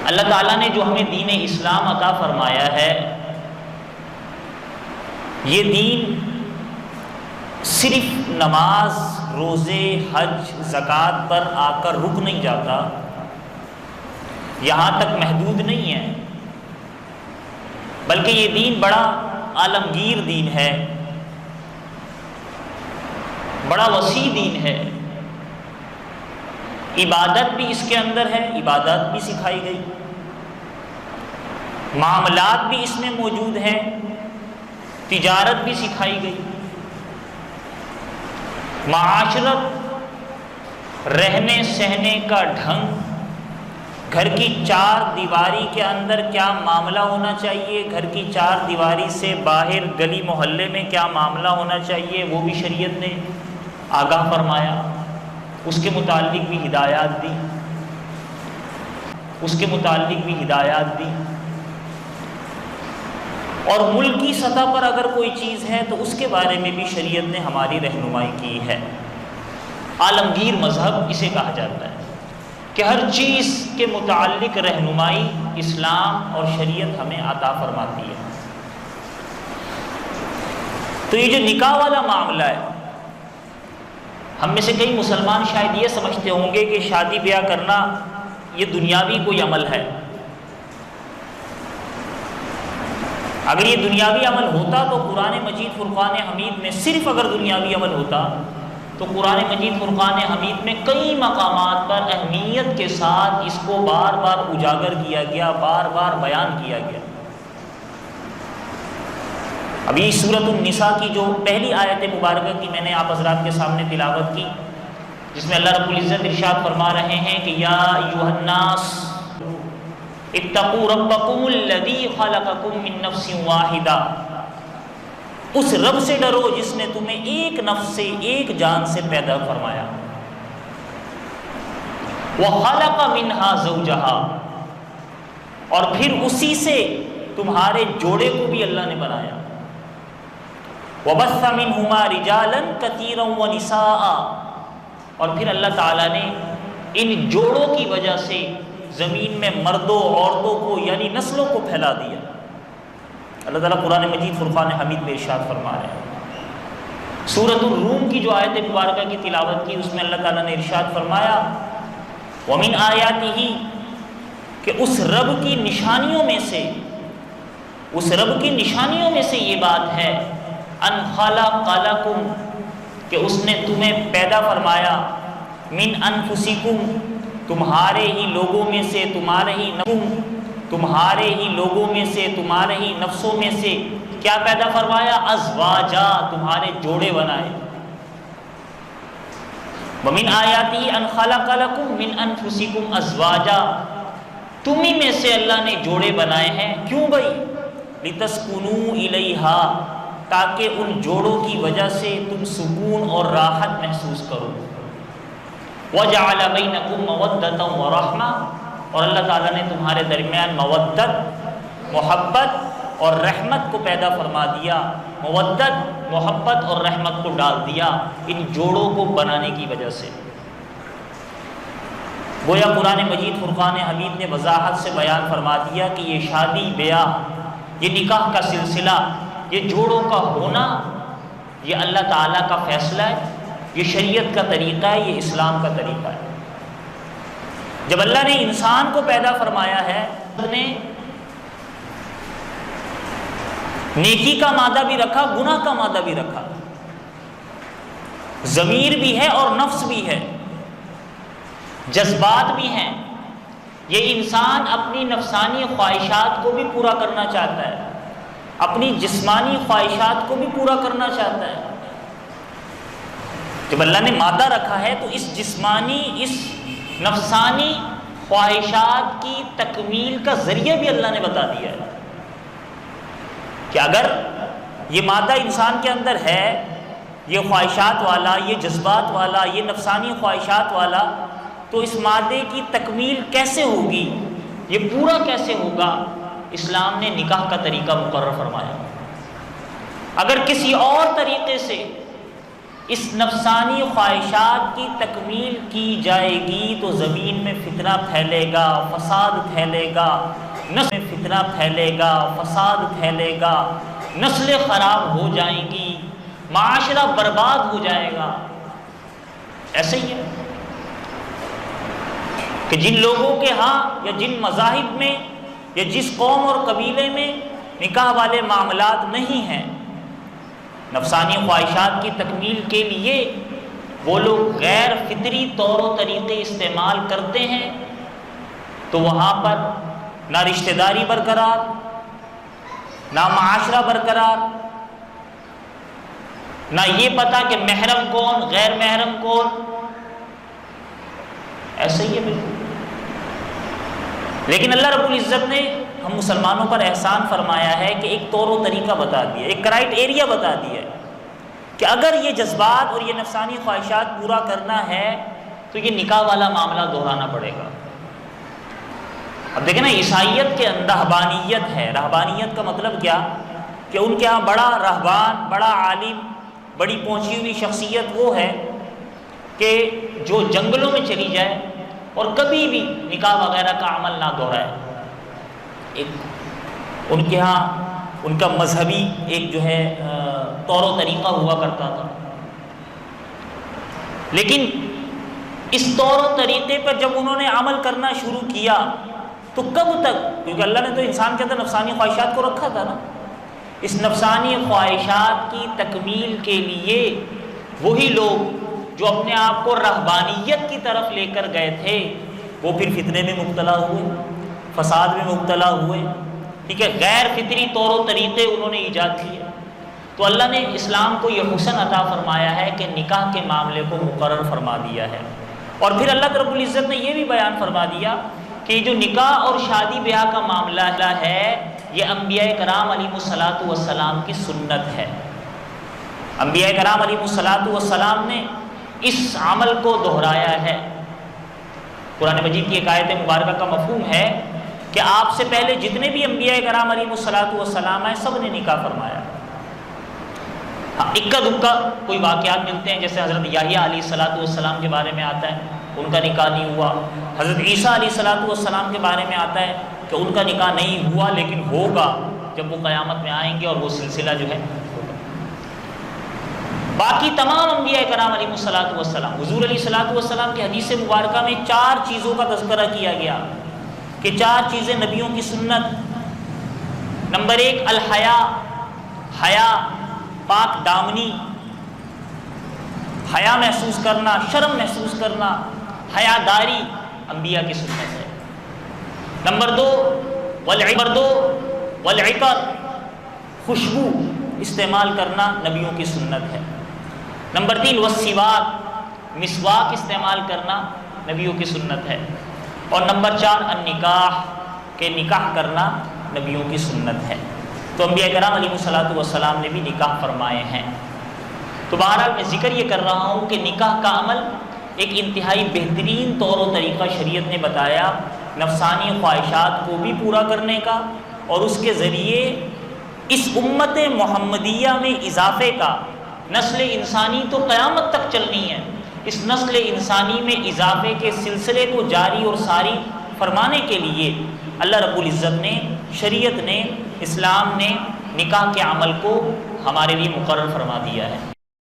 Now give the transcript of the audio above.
اللہ تعالیٰ نے جو ہمیں دین اسلام عطا فرمایا ہے، یہ دین صرف نماز، روزے، حج، زکوٰۃ پر آ کر رک نہیں جاتا، یہاں تک محدود نہیں ہے، بلکہ یہ دین بڑا عالمگیر دین ہے، بڑا وسیع دین ہے۔ عبادت بھی اس کے اندر ہے، عبادت بھی سکھائی گئی، معاملات بھی اس میں موجود ہیں، تجارت بھی سکھائی گئی، معاشرت، رہنے سہنے کا ڈھنگ، گھر کی چار دیواری کے اندر کیا معاملہ ہونا چاہیے، گھر کی چار دیواری سے باہر گلی محلے میں کیا معاملہ ہونا چاہیے، وہ بھی شریعت نے آگاہ فرمایا، اس کے متعلق بھی ہدایات دی، اس کے متعلق بھی ہدایات دی۔ اور ملکی سطح پر اگر کوئی چیز ہے تو اس کے بارے میں بھی شریعت نے ہماری رہنمائی کی ہے۔ عالمگیر مذہب اسے کہا جاتا ہے کہ ہر چیز کے متعلق رہنمائی اسلام اور شریعت ہمیں عطا فرماتی ہے۔ تو یہ جو نکاح والا معاملہ ہے، ہم میں سے کئی مسلمان شاید یہ سمجھتے ہوں گے کہ شادی بیاہ کرنا یہ دنیاوی کوئی عمل ہے۔ اگر یہ دنیاوی عمل ہوتا تو قرآن مجید فرقان حمید میں صرف اگر دنیاوی عمل ہوتا تو قرآن مجید فرقان حمید میں کئی مقامات پر اہمیت کے ساتھ اس کو بار بار اجاگر کیا گیا، بار بار بیان کیا گیا۔ ابھی سورۃ النساء کی جو پہلی آیت مبارکہ کی میں نے آپ حضرات کے سامنے تلاوت کی، جس میں اللہ رب العزت ارشاد فرما رہے ہیں کہ یا ایھا الناس اتقوا ربکم الذی خلقکم من نفس واحدہ، اس رب سے ڈرو جس نے تمہیں ایک نفس سے، ایک جان سے پیدا فرمایا، وخلق منہا زوجہا، اور پھر اسی سے تمہارے جوڑے کو بھی اللہ نے بنایا، وبث منہما رجالا کثیرا ونساء، اور پھر اللہ تعالیٰ نے ان جوڑوں کی وجہ سے زمین میں مردوں عورتوں کو یعنی نسلوں کو پھیلا دیا۔ اللہ تعالیٰ قرآن مجید فرقان حمید میں ارشاد فرما رہے ہیں۔ سورۃ الروم کی جو آیت مبارکہ کی تلاوت کی، اس میں اللہ تعالیٰ نے ارشاد فرمایا وَمِنْ آیَاتِهِ، کہ اس رب کی نشانیوں میں سے، اس رب کی نشانیوں میں سے یہ بات ہے ان خلق لکم، کہ اس نے تمہیں پیدا فرمایا، من انفسکم، تمہارے ہی لوگوں میں سے، تمہارے ہی تمہارے ہی لوگوں میں سے، تمہارے ہی نفسوں میں سے کیا پیدا فرمایا؟ ازواجا، تمہارے جوڑے بنائے۔ ومن آیاتہ ان خلق لکم من انفسکم ازواجا، تمہیں میں سے اللہ نے جوڑے بنائے ہیں، کیوں بھائی؟ لتسکنوا الیہا، تاکہ ان جوڑوں کی وجہ سے تم سکون اور راحت محسوس کرو۔ وَجَعَلَ بَيْنَكُمْ مَوَدَّةً وَرَحْمَةً، اور اللہ تعالیٰ نے تمہارے درمیان مودت، محبت اور رحمت کو پیدا فرما دیا، مودت، محبت اور رحمت کو ڈال دیا ان جوڑوں کو بنانے کی وجہ سے۔ گویا قرآن مجید فرقان حمید نے وضاحت سے بیان فرما دیا کہ یہ شادی بیاہ، یہ نکاح کا سلسلہ، یہ جوڑوں کا ہونا، یہ اللہ تعالیٰ کا فیصلہ ہے، یہ شریعت کا طریقہ ہے، یہ اسلام کا طریقہ ہے۔ جب اللہ نے انسان کو پیدا فرمایا ہے، اس نے نیکی کا مادہ بھی رکھا، گناہ کا مادہ بھی رکھا، ضمیر بھی ہے اور نفس بھی ہے، جذبات بھی ہیں۔ یہ انسان اپنی نفسانی خواہشات کو بھی پورا کرنا چاہتا ہے، اپنی جسمانی خواہشات کو بھی پورا کرنا چاہتا ہے۔ جب اللہ نے مادہ رکھا ہے تو اس جسمانی، اس نفسانی خواہشات کی تکمیل کا ذریعہ بھی اللہ نے بتا دیا ہے کہ اگر یہ مادہ انسان کے اندر ہے، یہ خواہشات والا، یہ جذبات والا، یہ نفسانی خواہشات والا، تو اس مادے کی تکمیل کیسے ہوگی، یہ پورا کیسے ہوگا؟ اسلام نے نکاح کا طریقہ مقرر فرمایا۔ اگر کسی اور طریقے سے اس نفسانی خواہشات کی تکمیل کی جائے گی تو زمین میں فتنہ پھیلے گا، فساد پھیلے گا، نسل میں فتنہ پھیلے گا، فساد پھیلے گا، نسلیں خراب ہو جائیں گی، معاشرہ برباد ہو جائے گا۔ ایسے ہی ہے کہ جن لوگوں کے ہاں یا جن مذاہب میں یا جس قوم اور قبیلے میں نکاح والے معاملات نہیں ہیں، نفسانی خواہشات کی تکمیل کے لیے وہ لوگ غیر فطری طور و طریقے استعمال کرتے ہیں، تو وہاں پر نہ رشتہ داری برقرار، نہ معاشرہ برقرار، نہ یہ پتا کہ محرم کون غیر محرم کون، ایسا ہی ہے بالکل۔ لیکن اللہ رب العزت نے ہم مسلمانوں پر احسان فرمایا ہے کہ ایک طور و طریقہ بتا دیا، ایک کرائٹیریا بتا دیا ہے کہ اگر یہ جذبات اور یہ نفسانی خواہشات پورا کرنا ہے تو یہ نکاح والا معاملہ دہرانا پڑے گا۔ اب دیکھیں نا، عیسائیت کے اندر رہبانیت ہے۔ رہبانیت کا مطلب کیا؟ کہ ان کے ہاں بڑا رہبان، بڑا عالم، بڑی پہنچی ہوئی شخصیت وہ ہے کہ جو جنگلوں میں چلی جائے اور کبھی بھی نکاح وغیرہ کا عمل نہ دہرائے۔ ان کے ہاں ان کا مذہبی ایک جو ہے طور و طریقہ ہوا کرتا تھا، لیکن اس طور و طریقے پر جب انہوں نے عمل کرنا شروع کیا تو کب تک، کیونکہ اللہ نے تو انسان کے اندر نفسانی خواہشات کو رکھا تھا نا، اس نفسانی خواہشات کی تکمیل کے لیے وہی لوگ جو اپنے آپ کو رہبانیت کی طرف لے کر گئے تھے وہ پھر فتنے میں مبتلا ہوئے، فساد میں مبتلا ہوئے، ٹھیک ہے، غیر فطری طور و طریقے انہوں نے ایجاد کیے۔ تو اللہ نے اسلام کو یہ حسن عطا فرمایا ہے کہ نکاح کے معاملے کو مقرر فرما دیا ہے، اور پھر اللہ رب العزت نے یہ بھی بیان فرما دیا کہ جو نکاح اور شادی بیاہ کا معاملہ ہے یہ انبیاء کرام علیہ الصلوۃ والسلام کی سنت ہے۔ انبیاء کرام علیہ الصلوۃ والسلام نے اس عمل کو دہرایا ہے۔ قرآن مجید کی ایک آیت مبارکہ کا مفہوم ہے کہ آپ سے پہلے جتنے بھی انبیاء کرام علیہ الصلوۃ والسلام ہیں سب نے نکاح فرمایا۔ ہاں، اکا دکا کوئی واقعات ملتے ہیں، جیسے حضرت یحییٰ علیہ الصلوۃ والسلام کے بارے میں آتا ہے ان کا نکاح نہیں ہوا، حضرت عیسیٰ علیہ الصلوۃ والسلام کے بارے میں آتا ہے کہ ان کا نکاح نہیں ہوا لیکن ہوگا جب وہ قیامت میں آئیں گے اور وہ سلسلہ جو ہے ہوگا۔ باقی تمام انبیاء کرام علیہ الصلوۃ والسلام، حضور علیہ الصلوۃ والسلام کی حدیث مبارکہ میں 4 چیزوں کا تذکرہ کیا گیا کہ 4 چیزیں نبیوں کی سنت۔ نمبر 1 الحیا، حیا، پاک دامنی، حیا محسوس کرنا، شرم محسوس کرنا، حیا داری انبیاء کی سنت ہے۔ نمبر 2 والعطر، خوشبو استعمال کرنا نبیوں کی سنت ہے۔ نمبر 3 والسواک، مسواک استعمال کرنا نبیوں کی سنت ہے۔ اور نمبر 4 النکاح، کہ نکاح کرنا نبیوں کی سنت ہے۔ تو انبیاء کرام علیہ الصلوۃ والسلام نے بھی نکاح فرمائے ہیں۔ تو بہرحال میں ذکر یہ کر رہا ہوں کہ نکاح کا عمل ایک انتہائی بہترین طور و طریقہ شریعت نے بتایا نفسانی خواہشات کو بھی پورا کرنے کا، اور اس کے ذریعے اس امت محمدیہ میں اضافے کا۔ نسل انسانی تو قیامت تک چلنی ہے، اس نسل انسانی میں اضافے کے سلسلے کو جاری اور ساری فرمانے کے لیے اللہ رب العزت نے، شریعت نے، اسلام نے نکاح کے عمل کو ہمارے لیے مقرر فرما دیا ہے۔